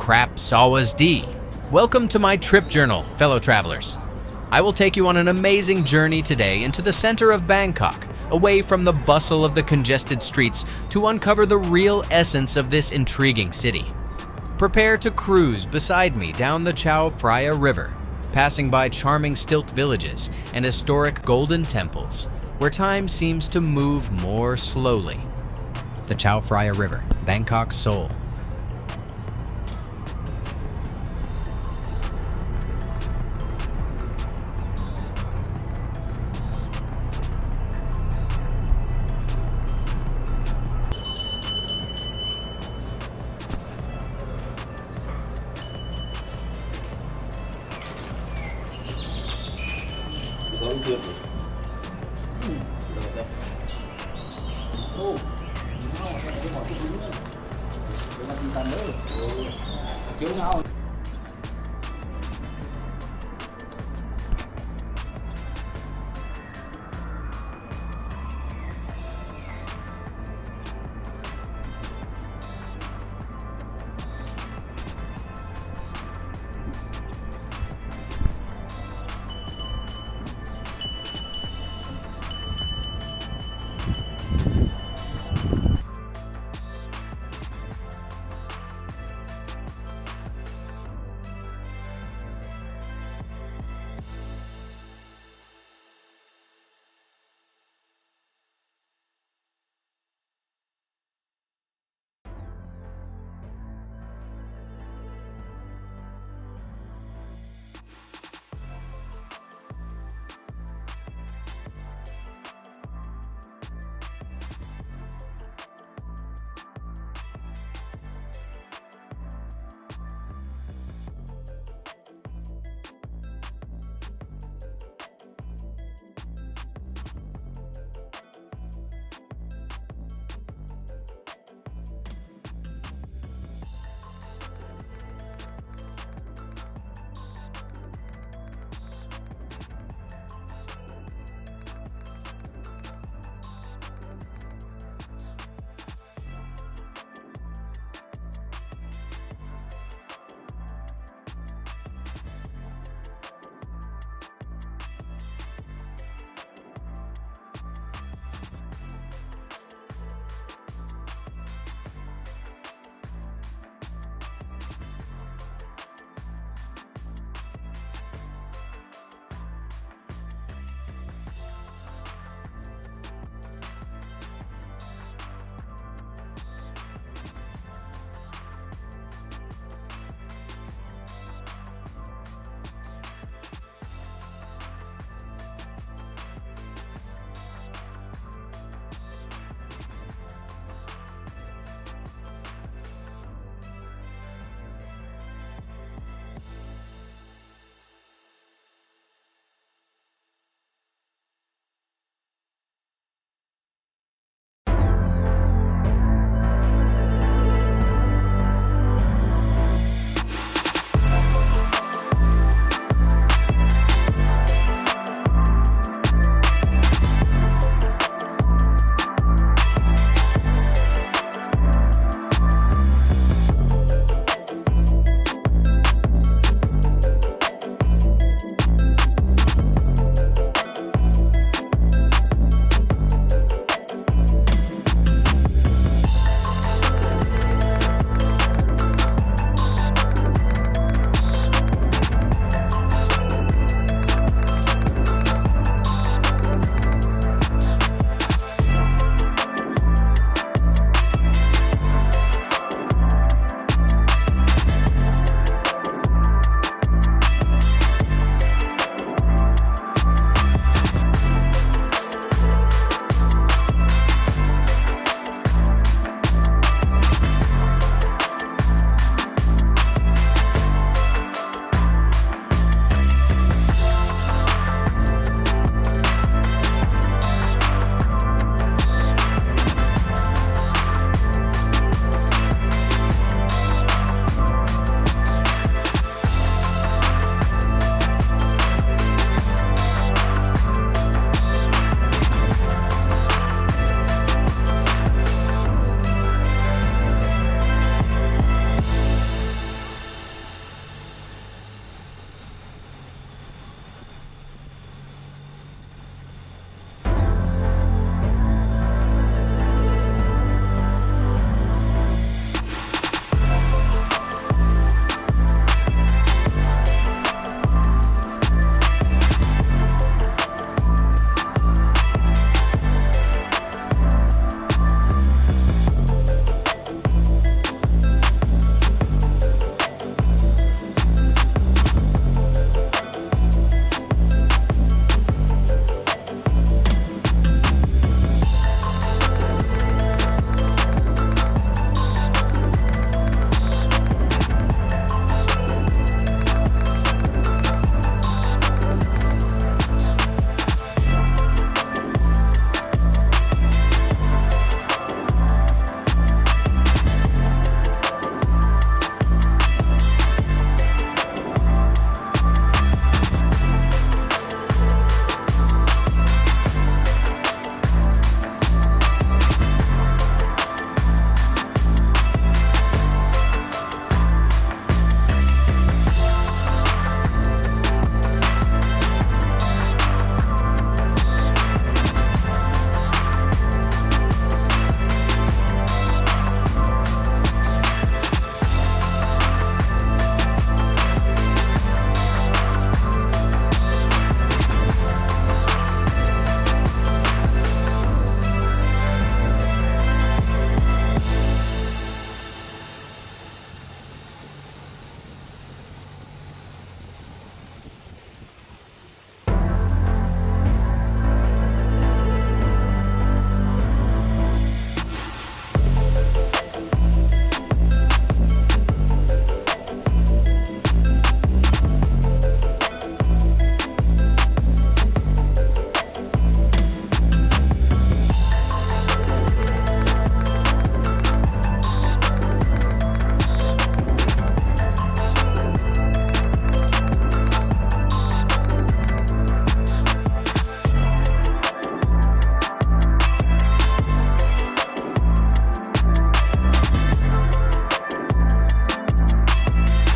Krap Sawas D. Welcome to my trip journal, fellow travelers. I will take you on an amazing journey today into the center of Bangkok, away from the bustle of the congested streets to uncover the real essence of this intriguing city. Prepare to cruise beside me down the Chao Phraya River, passing by charming stilt villages and historic golden temples, where time seems to move more slowly. The Chao Phraya River, Bangkok's soul.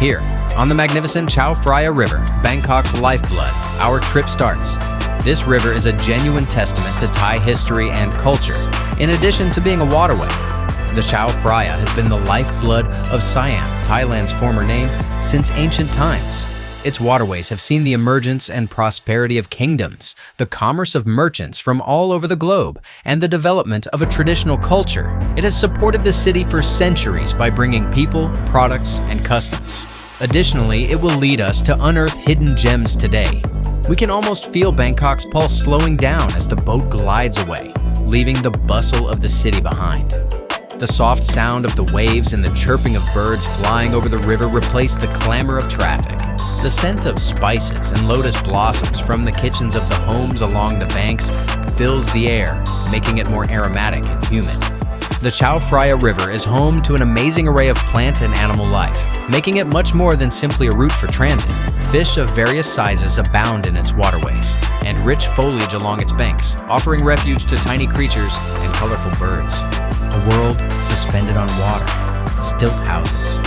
Here, on the magnificent Chao Phraya River, Bangkok's lifeblood, our trip starts. This river is a genuine testament to Thai history and culture, in addition to being a waterway. The Chao Phraya has been the lifeblood of Siam, Thailand's former name, since ancient times. Its waterways have seen the emergence and prosperity of kingdoms, the commerce of merchants from all over the globe, and the development of a traditional culture. It has supported the city for centuries by bringing people, products, and customs. Additionally, it will lead us to unearth hidden gems today. We can almost feel Bangkok's pulse slowing down as the boat glides away, leaving the bustle of the city behind. The soft sound of the waves and the chirping of birds flying over the river replace the clamor of traffic. The scent of spices and lotus blossoms from the kitchens of the homes along the banks fills the air, making it more aromatic and humid. The Chao Phraya River is home to an amazing array of plant and animal life, making it much more than simply a route for transit. Fish of various sizes abound in its waterways, and rich foliage along its banks, offering refuge to tiny creatures and colorful birds. A world suspended on water, stilt houses.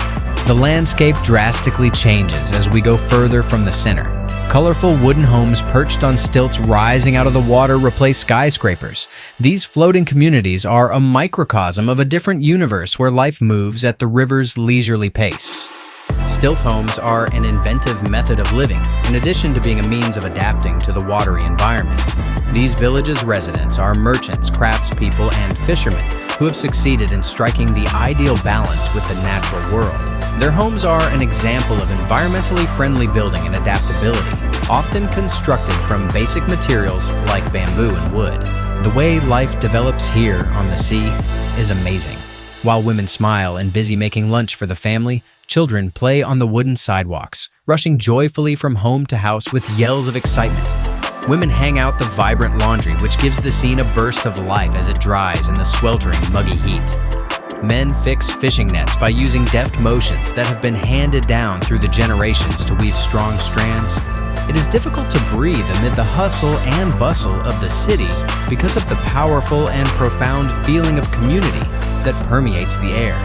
The landscape drastically changes as we go further from the center. Colorful wooden homes perched on stilts rising out of the water replace skyscrapers. These floating communities are a microcosm of a different universe where life moves at the river's leisurely pace. Stilt homes are an inventive method of living, in addition to being a means of adapting to the watery environment. These villages' residents are merchants, craftspeople, and fishermen who have succeeded in striking the ideal balance with the natural world. Their homes are an example of environmentally friendly building and adaptability, often constructed from basic materials like bamboo and wood. The way life develops here on the sea is amazing. While women smile and busy making lunch for the family, children play on the wooden sidewalks, rushing joyfully from home to house with yells of excitement. Women hang out the vibrant laundry, which gives the scene a burst of life as it dries in the sweltering, muggy heat. Men fix fishing nets by using deft motions that have been handed down through the generations to weave strong strands. It is difficult to breathe amid the hustle and bustle of the city because of the powerful and profound feeling of community that permeates the air.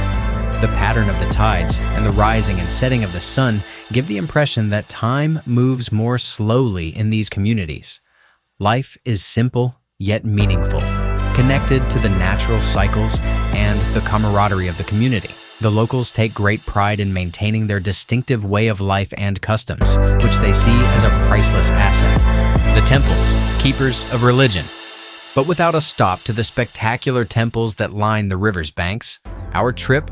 The pattern of the tides and the rising and setting of the sun give the impression that time moves more slowly in these communities. Life is simple yet meaningful, connected to the natural cycles and the camaraderie of the community. The locals take great pride in maintaining their distinctive way of life and customs, which they see as a priceless asset. The temples, keepers of religion. But without a stop to the spectacular temples that line the river's banks, our trip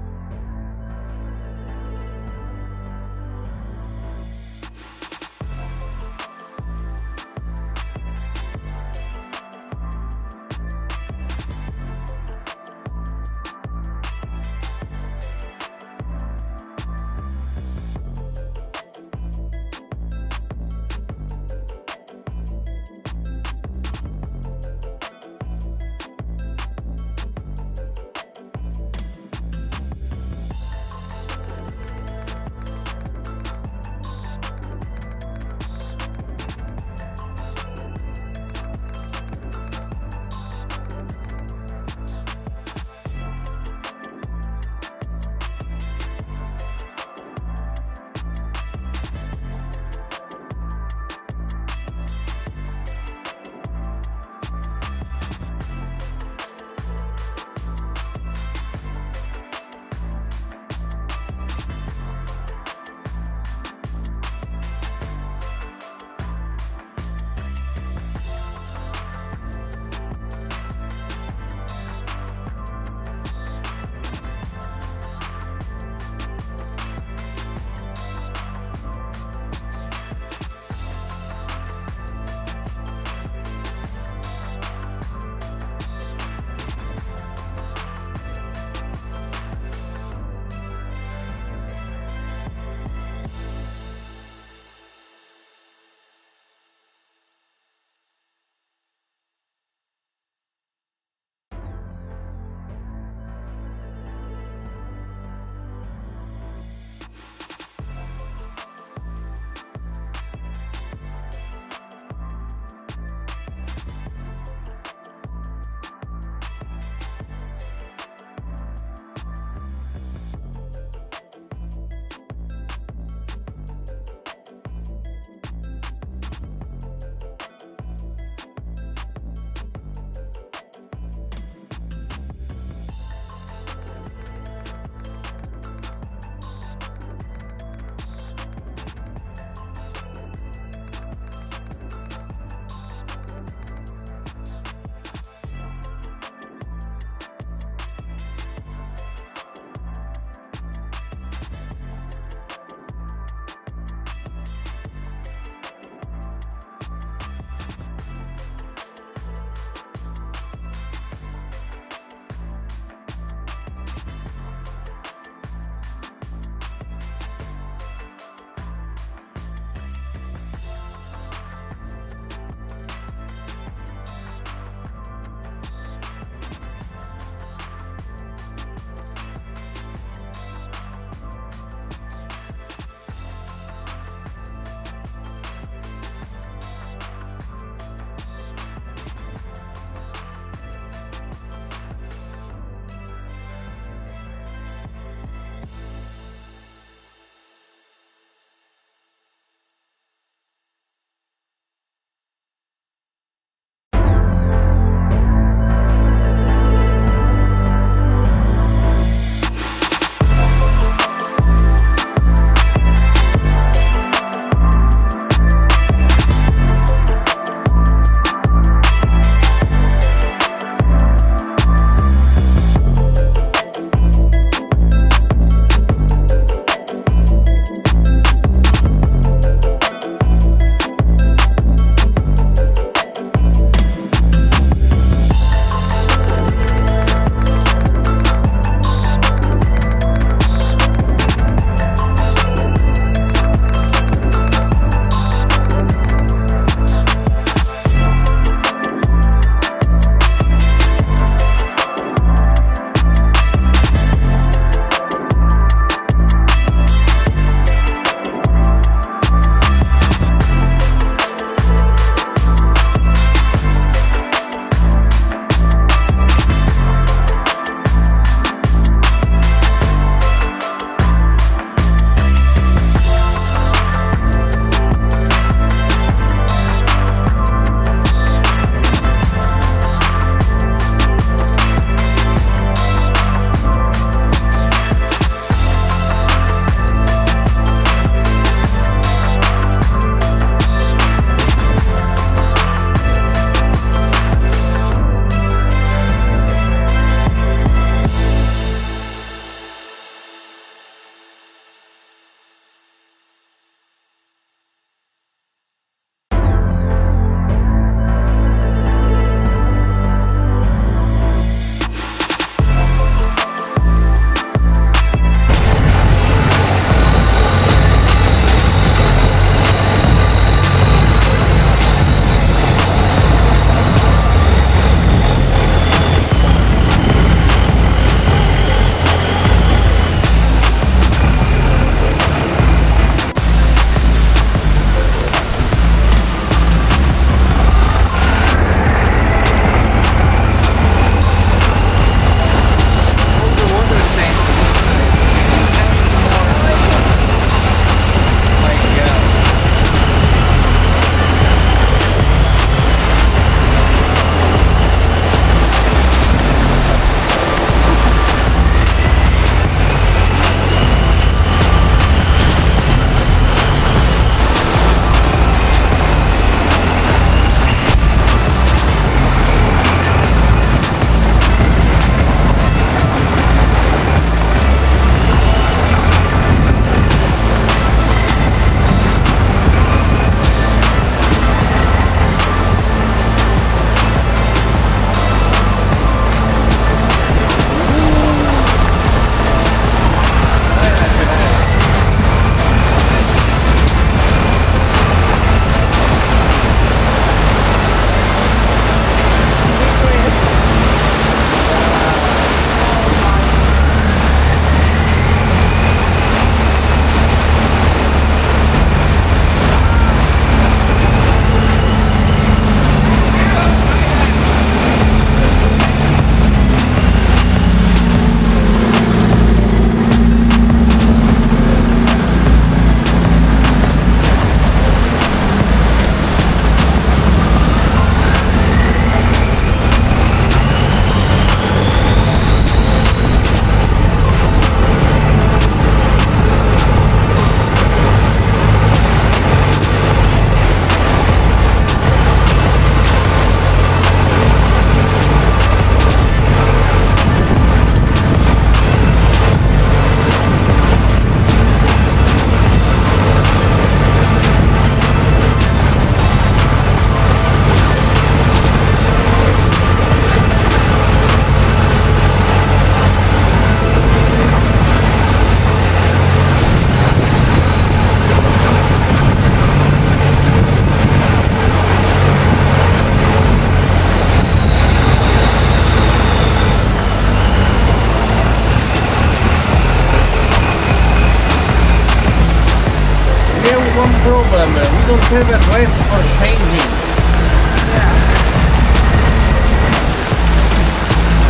We have one problem. We don't have a dress for changing.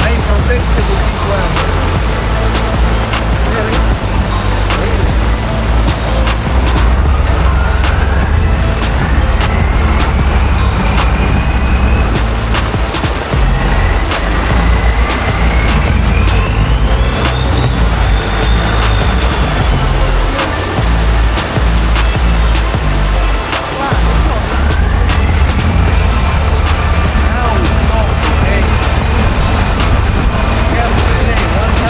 I protected this one. Really? Now we know, okay? We have to say 1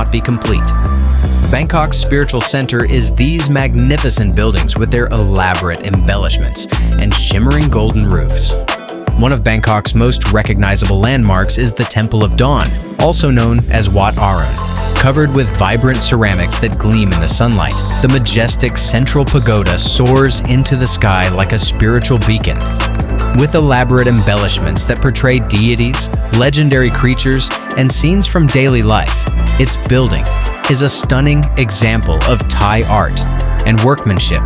not be complete. Bangkok's spiritual center is these magnificent buildings with their elaborate embellishments and shimmering golden roofs. One of Bangkok's most recognizable landmarks is the Temple of Dawn, also known as Wat Arun. Covered with vibrant ceramics that gleam in the sunlight, the majestic central pagoda soars into the sky like a spiritual beacon. With elaborate embellishments that portray deities, legendary creatures, and scenes from daily life, its building is a stunning example of Thai art and workmanship.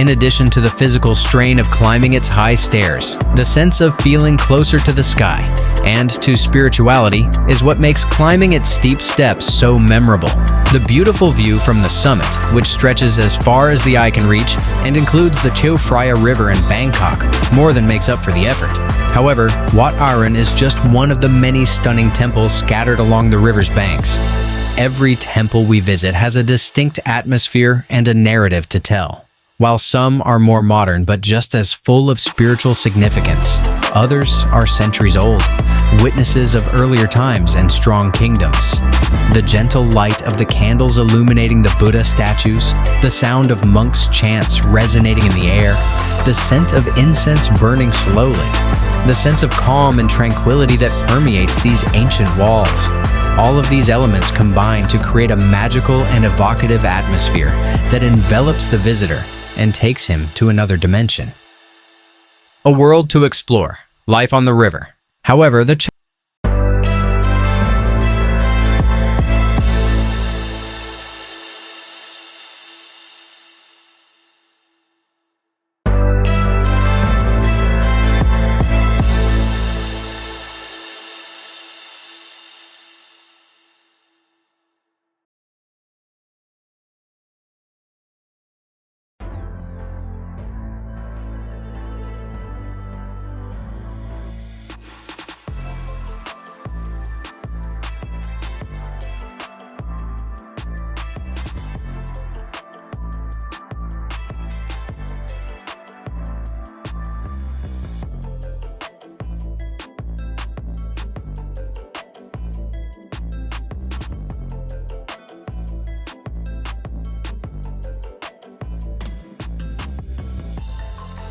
In addition to the physical strain of climbing its high stairs, the sense of feeling closer to the sky and to spirituality is what makes climbing its steep steps so memorable. The beautiful view from the summit, which stretches as far as the eye can reach and includes the Chao Phraya River in Bangkok, more than makes up for the effort. However, Wat Arun is just one of the many stunning temples scattered along the river's banks. Every temple we visit has a distinct atmosphere and a narrative to tell. While some are more modern but just as full of spiritual significance, others are centuries old, witnesses of earlier times and strong kingdoms. The gentle light of the candles illuminating the Buddha statues, the sound of monks' chants resonating in the air, the scent of incense burning slowly, the sense of calm and tranquility that permeates these ancient walls. All of these elements combine to create a magical and evocative atmosphere that envelops the visitor and takes him to another dimension. A world to explore, life on the river. However, the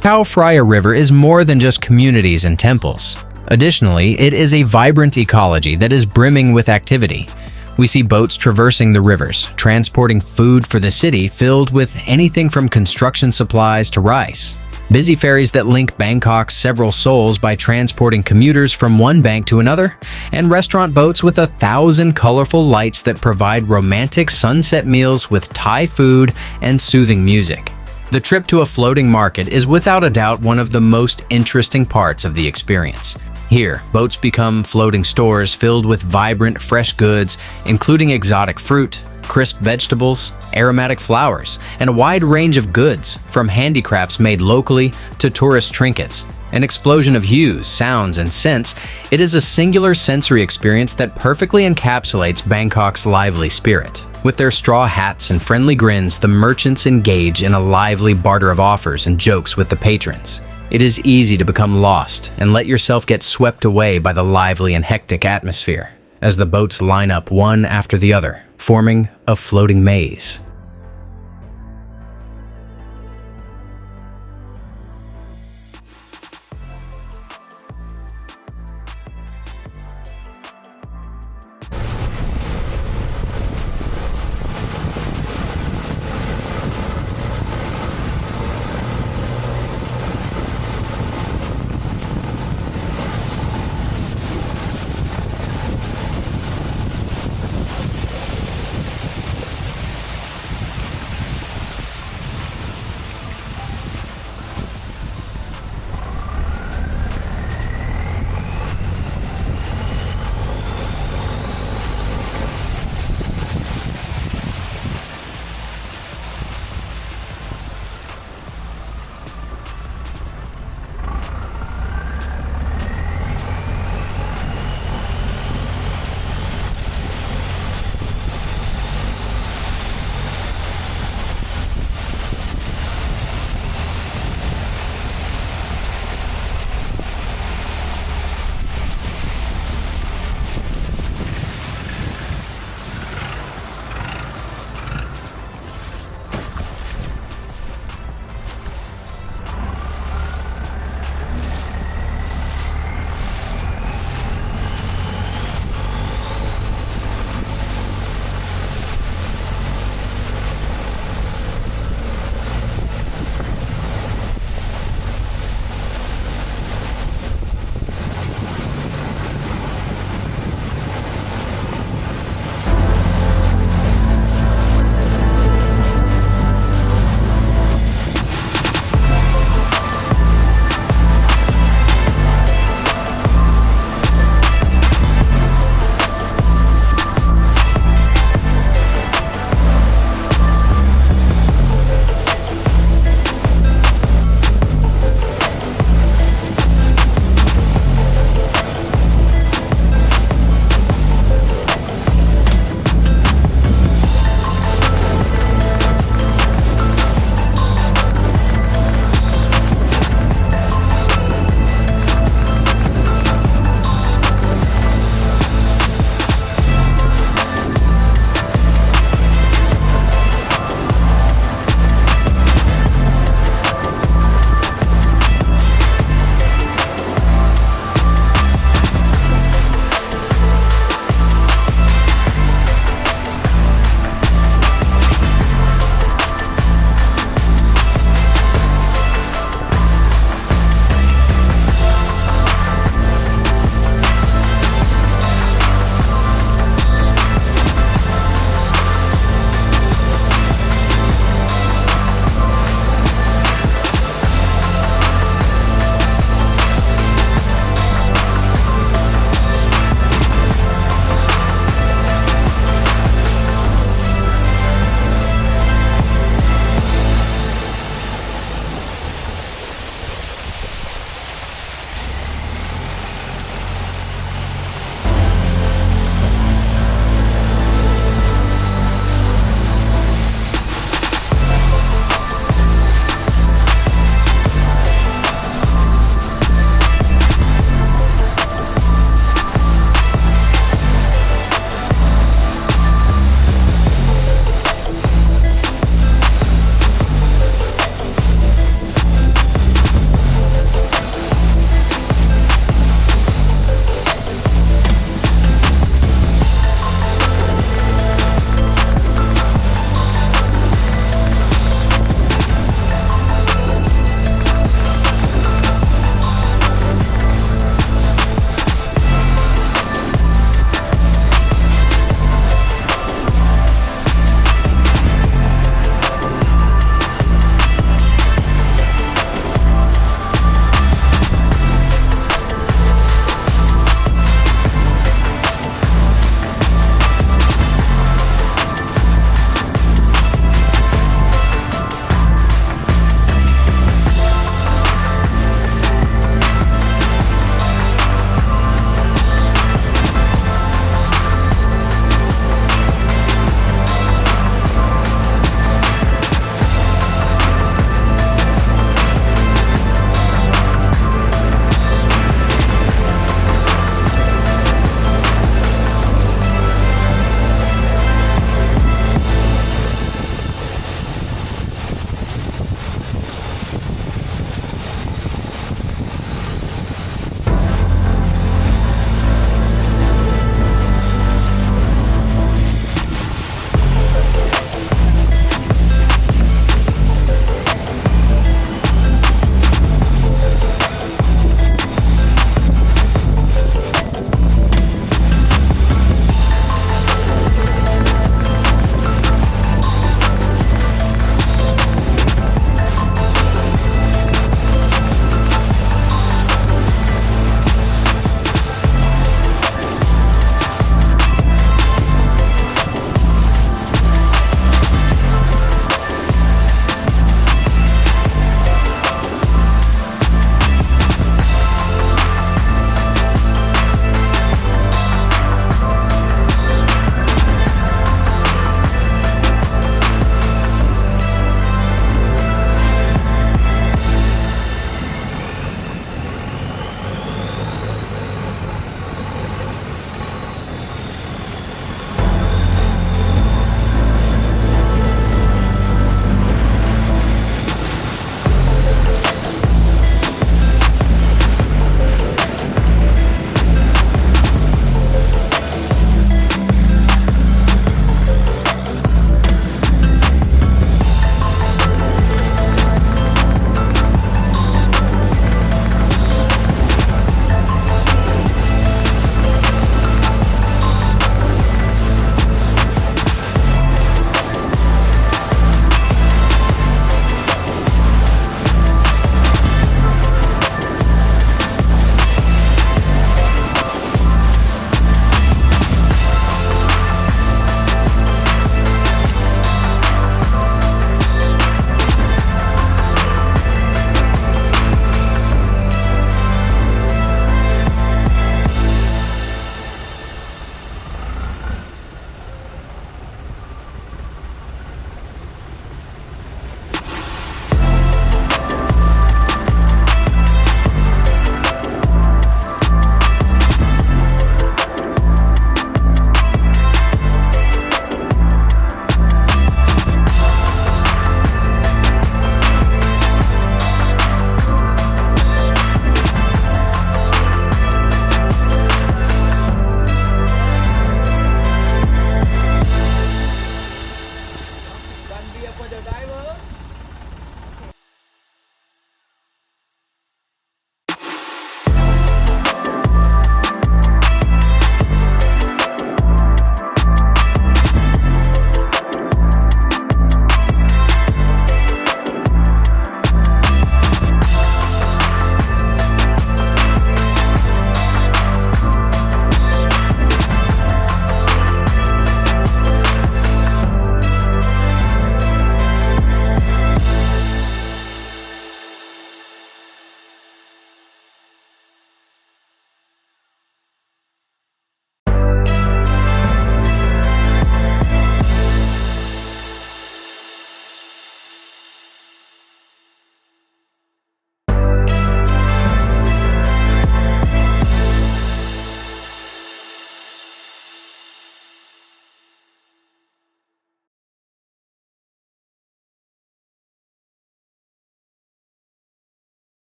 Chao Phraya River is more than just communities and temples. Additionally, it is a vibrant ecology that is brimming with activity. We see boats traversing the rivers, transporting food for the city filled with anything from construction supplies to rice. Busy ferries that link Bangkok's several souls by transporting commuters from one bank to another, and restaurant boats with 1,000 colorful lights that provide romantic sunset meals with Thai food and soothing music. The trip to a floating market is without a doubt one of the most interesting parts of the experience. Here, boats become floating stores filled with vibrant, fresh goods, including exotic fruit, crisp vegetables, aromatic flowers, and a wide range of goods, from handicrafts made locally to tourist trinkets. An explosion of hues, sounds, and scents, it is a singular sensory experience that perfectly encapsulates Bangkok's lively spirit. With their straw hats and friendly grins, the merchants engage in a lively barter of offers and jokes with the patrons. It is easy to become lost and let yourself get swept away by the lively and hectic atmosphere, as the boats line up one after the other, forming a floating maze.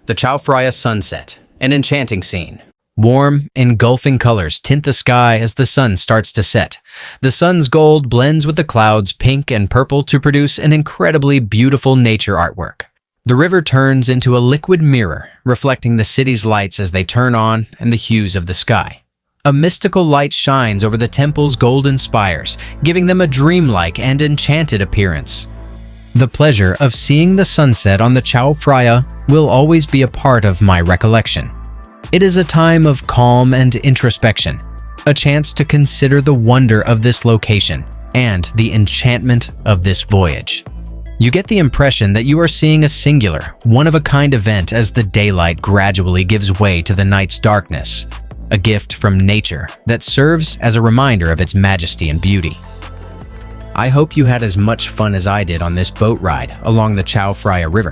The Chao Phraya sunset, an enchanting scene. Warm, engulfing colors tint the sky as the sun starts to set. The sun's gold blends with the clouds' pink and purple to produce an incredibly beautiful nature artwork. The river turns into a liquid mirror, reflecting the city's lights as they turn on and the hues of the sky. A mystical light shines over the temple's golden spires, giving them a dreamlike and enchanted appearance. The pleasure of seeing the sunset on the Chao Phraya will always be a part of my recollection. It is a time of calm and introspection, a chance to consider the wonder of this location and the enchantment of this voyage. You get the impression that you are seeing a singular, one-of-a-kind event as the daylight gradually gives way to the night's darkness, a gift from nature that serves as a reminder of its majesty and beauty. I hope you had as much fun as I did on this boat ride along the Chao Phraya River.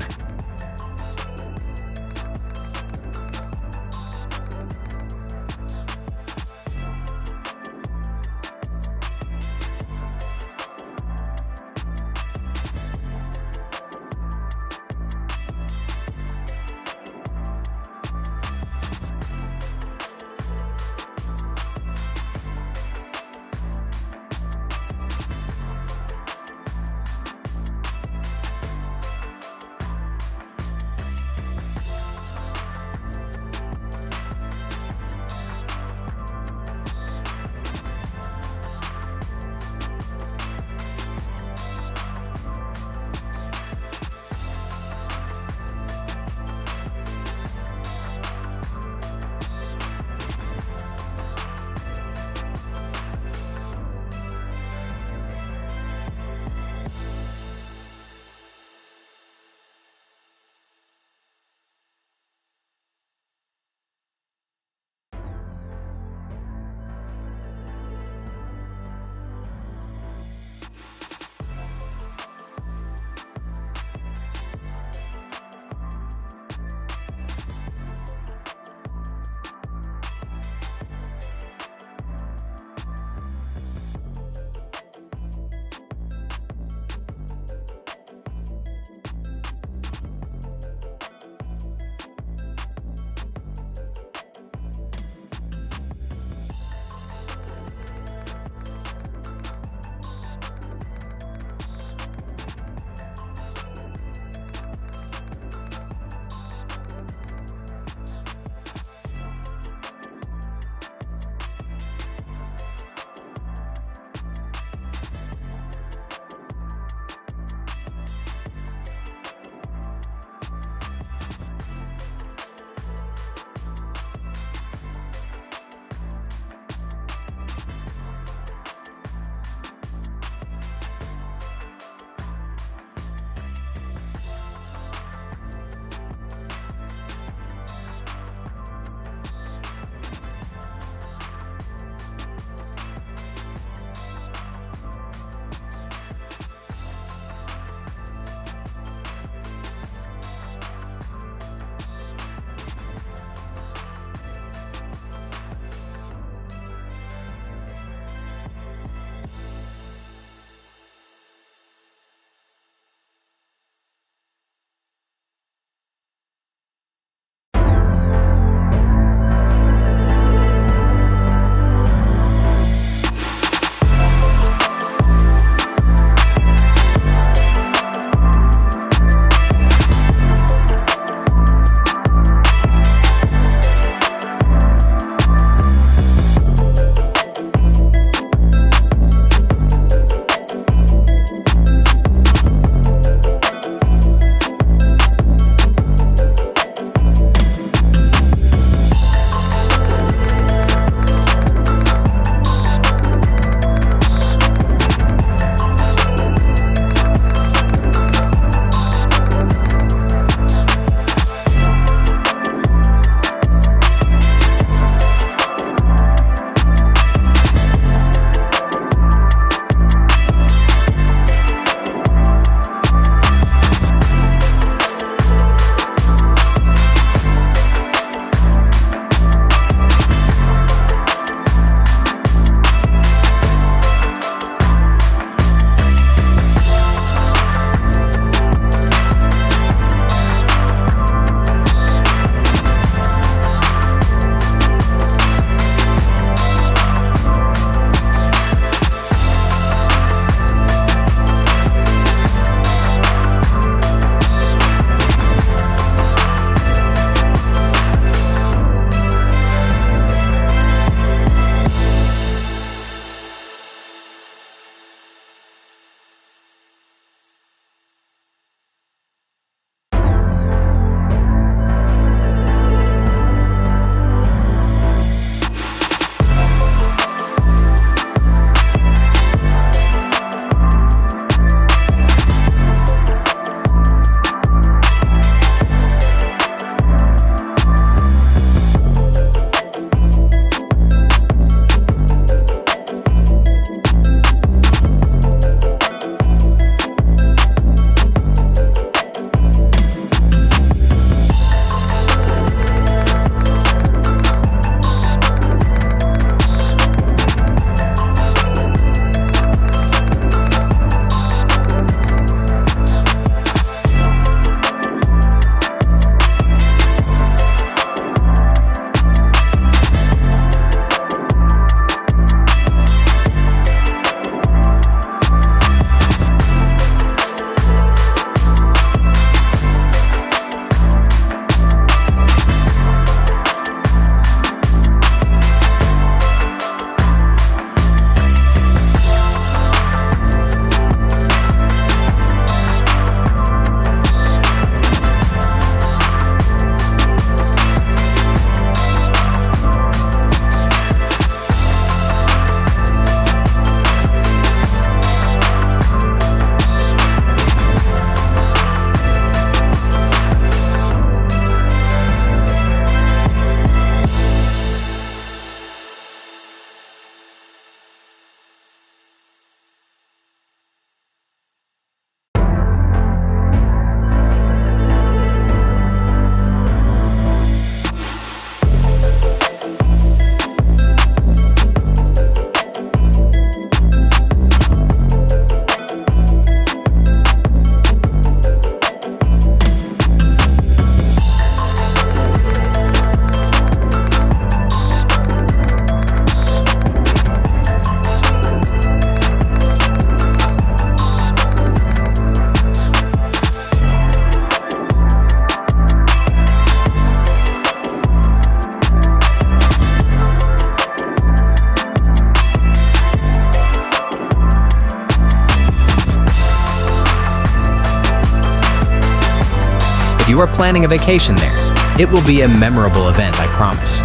you are planning a vacation there. It will be a memorable event, I promise.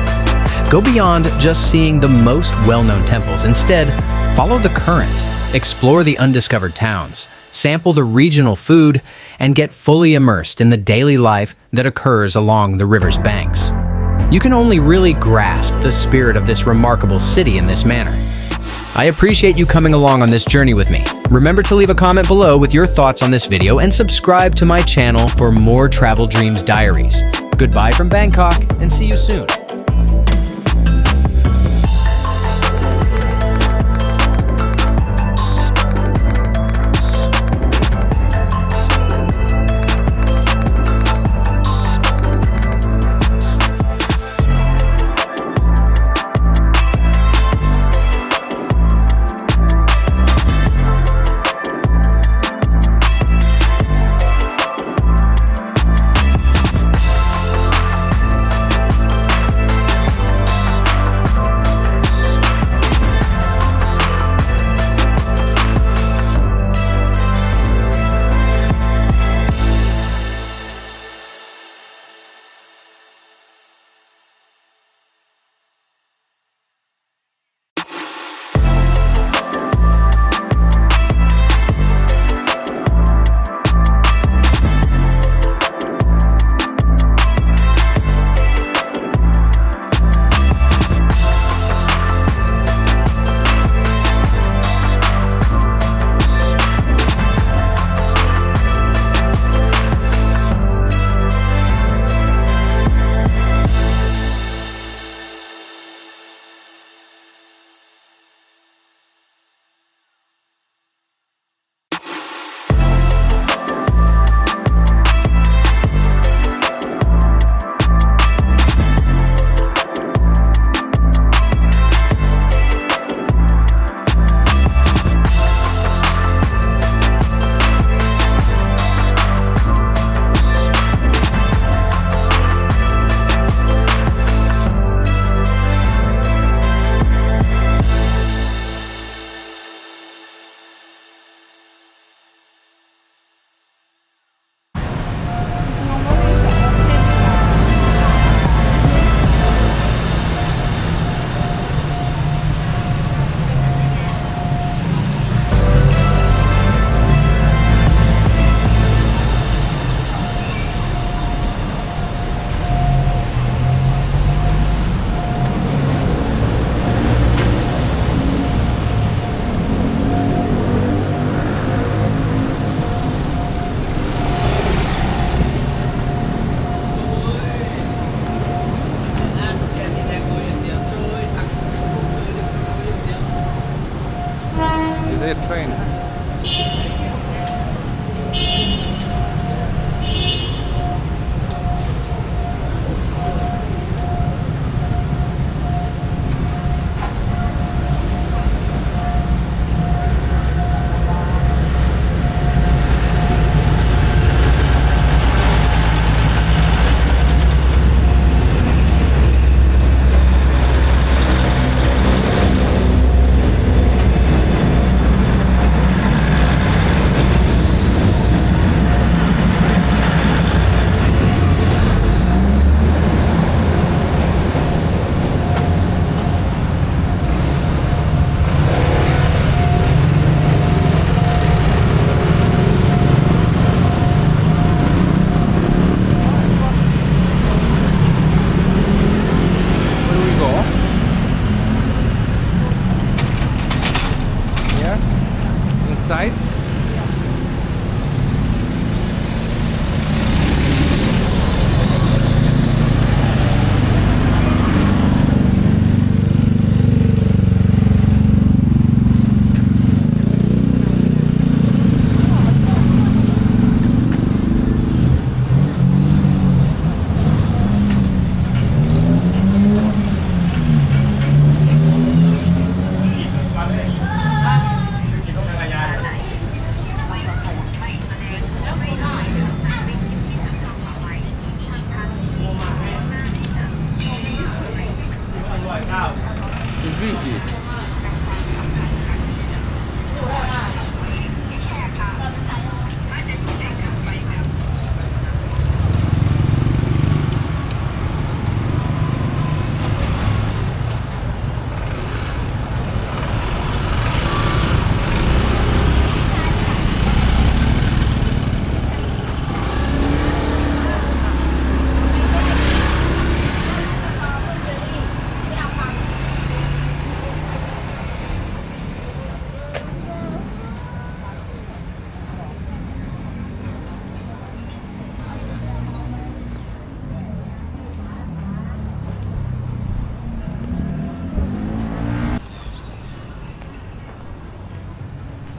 Go beyond just seeing the most well-known temples. Instead, follow the current, explore the undiscovered towns, sample the regional food, and get fully immersed in the daily life that occurs along the river's banks. You can only really grasp the spirit of this remarkable city in this manner. I appreciate you coming along on this journey with me. Remember to leave a comment below with your thoughts on this video and subscribe to my channel for more Travel Dreams Diaries. Goodbye from Bangkok, and see you soon.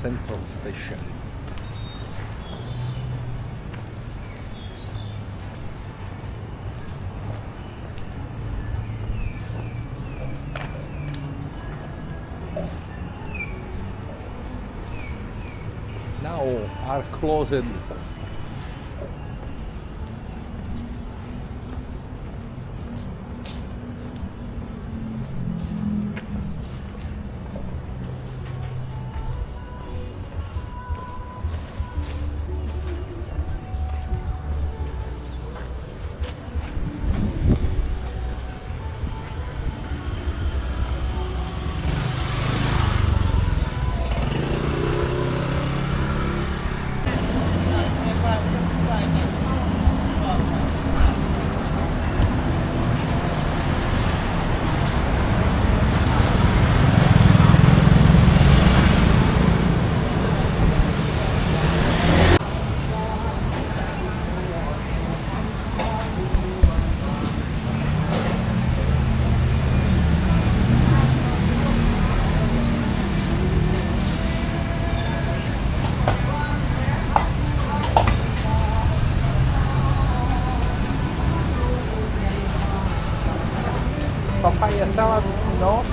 Central Station. Now are closed. Papaya salad, no?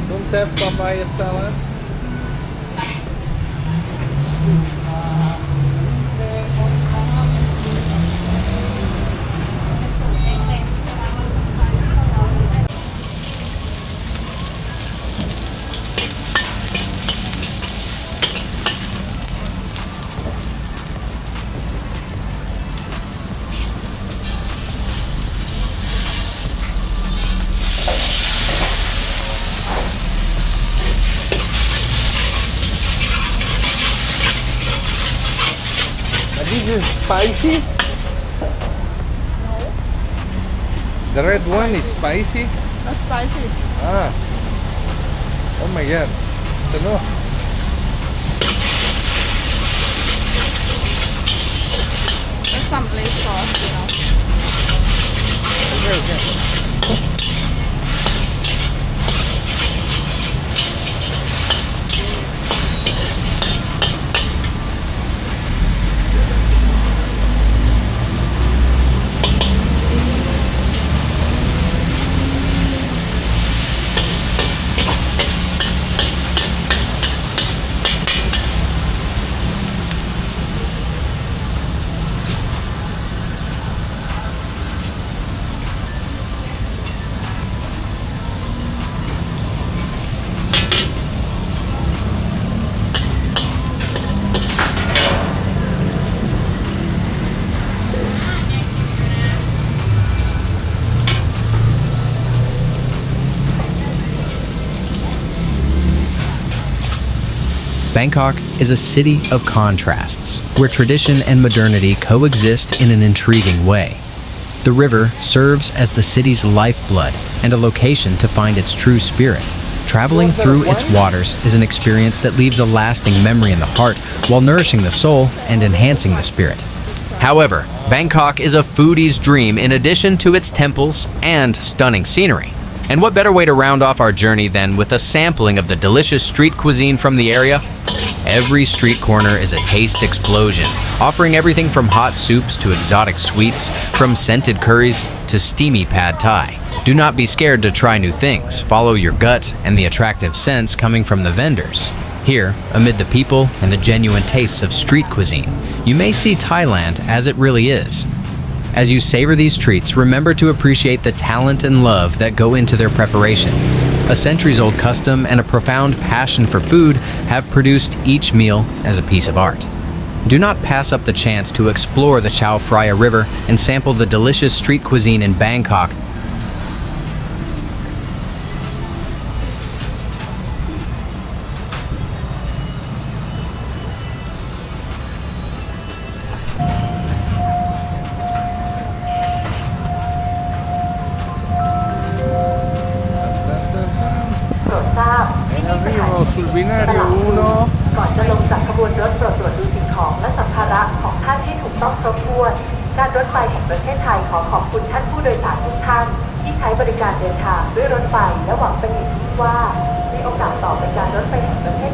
Don't have papaya salad. This is spicy? No, The red one is spicy? not spicy. Ah. Oh my god. Ano? There's some black sauce, you know. Okay, okay. Bangkok is a city of contrasts, where tradition and modernity coexist in an intriguing way. The river serves as the city's lifeblood and a location to find its true spirit. Traveling through its waters is an experience that leaves a lasting memory in the heart while nourishing the soul and enhancing the spirit. However, Bangkok is a foodie's dream in addition to its temples and stunning scenery. And what better way to round off our journey than with a sampling of the delicious street cuisine from the area? Every street corner is a taste explosion, offering everything from hot soups to exotic sweets, from scented curries to steamy pad thai. Do not be scared to try new things. Follow your gut and the attractive scents coming from the vendors. Here, amid the people and the genuine tastes of street cuisine, you may see Thailand as it really is. As you savor these treats, remember to appreciate the talent and love that go into their preparation. A centuries-old custom and a profound passion for food have produced each meal as a piece of art. Do not pass up the chance to explore the Chao Phraya River and sample the delicious street cuisine in Bangkok. Sul binario 1 ก่อนจะลงจากขบวนรถโปรดตรวจดูสิ่งของและสัมภาระของท่านที่ถูกต้องครบถ้วนการรถไฟแห่งประเทศไทยขอขอบคุณท่านผู้โดยสารทุกท่านที่ ใช้บริการเดินทางด้วยรถไฟและหวังเป็นอย่างยิ่งว่ามีโอกาสต่อเป็นการรถไฟแห่งประเทศ